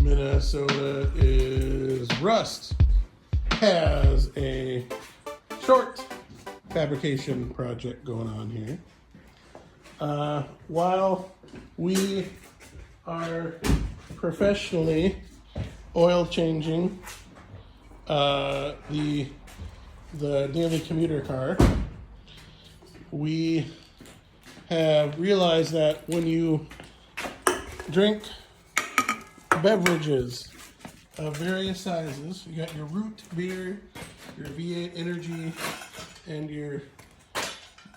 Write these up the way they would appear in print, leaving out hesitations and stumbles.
Minnesota is Rust has a short fabrication project going on here. While we are professionally oil changing the daily commuter car, we have realized that when you drink beverages of various sizes, you got your root beer, your V8 Energy, and your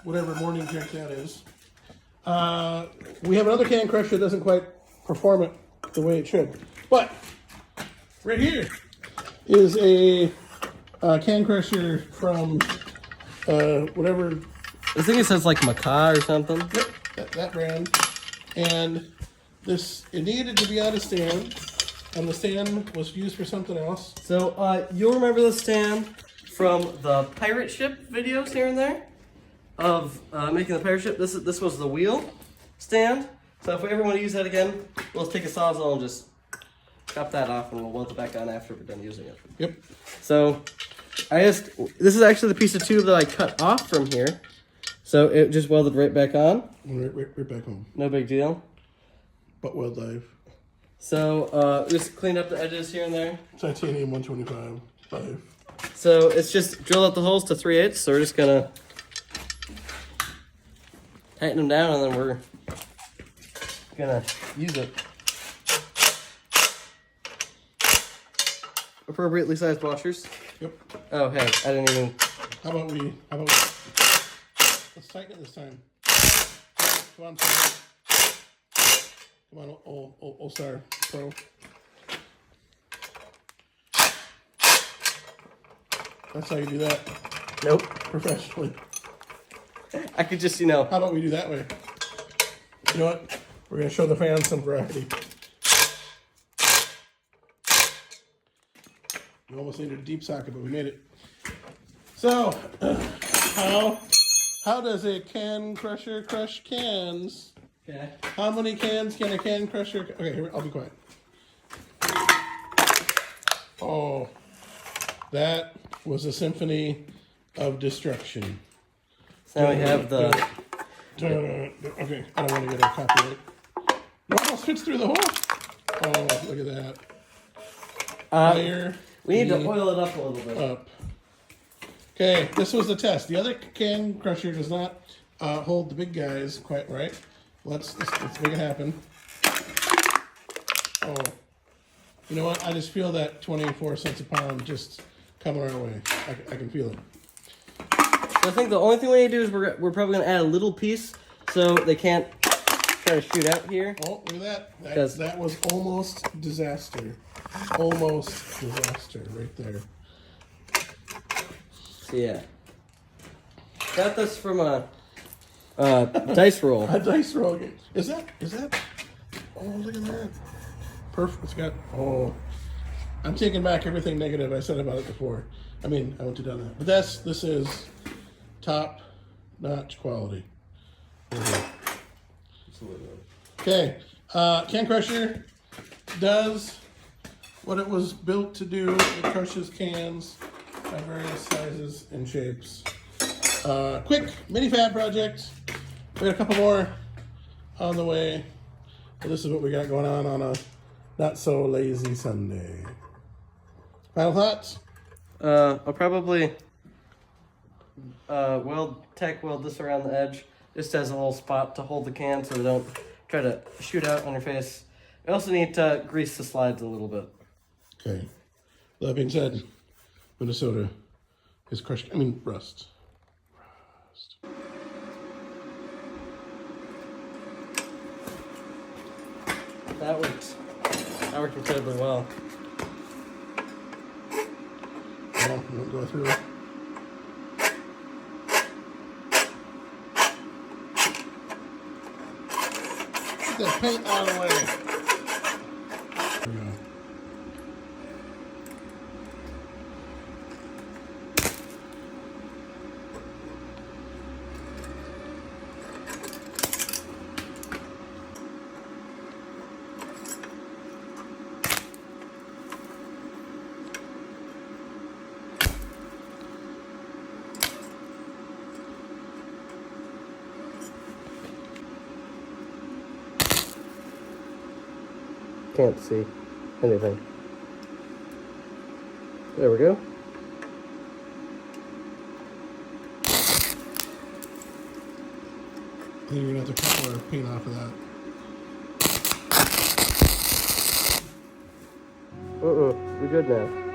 whatever morning drink that is. We have another can crusher that doesn't quite perform it the way it should. But right here is a can crusher from whatever. I think it says like Macaw or something. Yep, that brand. And it needed to be on a stand, and the stand was used for something else. So you'll remember the stand from the pirate ship videos here and there of making the pirate ship. This was the wheel stand. So if we ever want to use that again, we'll just take a Sawzall and just chop that off, and we'll weld it back on after we're done using it. Yep. So this is actually the piece of tube that I cut off from here. So it just welded right back on. Right back home. No big deal. But weld dive. So just clean up the edges here and there. Titanium 125 5. So it's just drill out the holes to 3/8. So we're just gonna tighten them down, and then we're gonna use it. Appropriately sized washers. Yep. Oh hey, I didn't even. How about let's tighten it this time. Come on, Star. Come on, old Star Pro. That's how you do that. Nope. Professionally. I could just, you know. How about we do that way? You know what? We're going to show the fans some variety. We almost needed a deep socket, but we made it. So, how does a can crusher crush cans? Okay. How many cans can a can crusher? Okay, here, I'll be quiet. Oh, that was a symphony of destruction. So now we have the. Okay, I don't want to get a copyright. It almost fits through the hole. Oh, look at that. Fire. We need to oil it up a little bit. Up. Okay, this was the test. The other can crusher does not hold the big guys quite right. Let's make it happen. Oh, you know what? I just feel that 24 cents a pound just coming our way. I can feel it. So I think the only thing we need to do is we're probably going to add a little piece so they can't try to shoot out here. Oh, look at that. That was almost disaster. Almost disaster right there. So yeah. Got this from a dice roll. A dice roll. Is that? Oh, look at that. Perfect. It's got. Oh, I'm taking back everything negative I said about it before. I mean, I wouldn't have done that. But this is top-notch quality. Absolutely. Okay, can crusher does what it was built to do. It crushes cans of various sizes and shapes. Quick mini fab project. We got a couple more on the way. Well, this is what we got going on a not so lazy Sunday. Final thoughts? I'll probably weld this around the edge just as a little spot to hold the can so they don't try to shoot out on your face. I also need to grease the slides a little bit. Okay. That being said, Minnesota is crushed. I mean, Rust. That worked incredibly well. Well, we won't go through it. Get that paint out of the way. There we go. can't see anything. There we go. Then you're gonna have to cut our paint off of that. We're good now.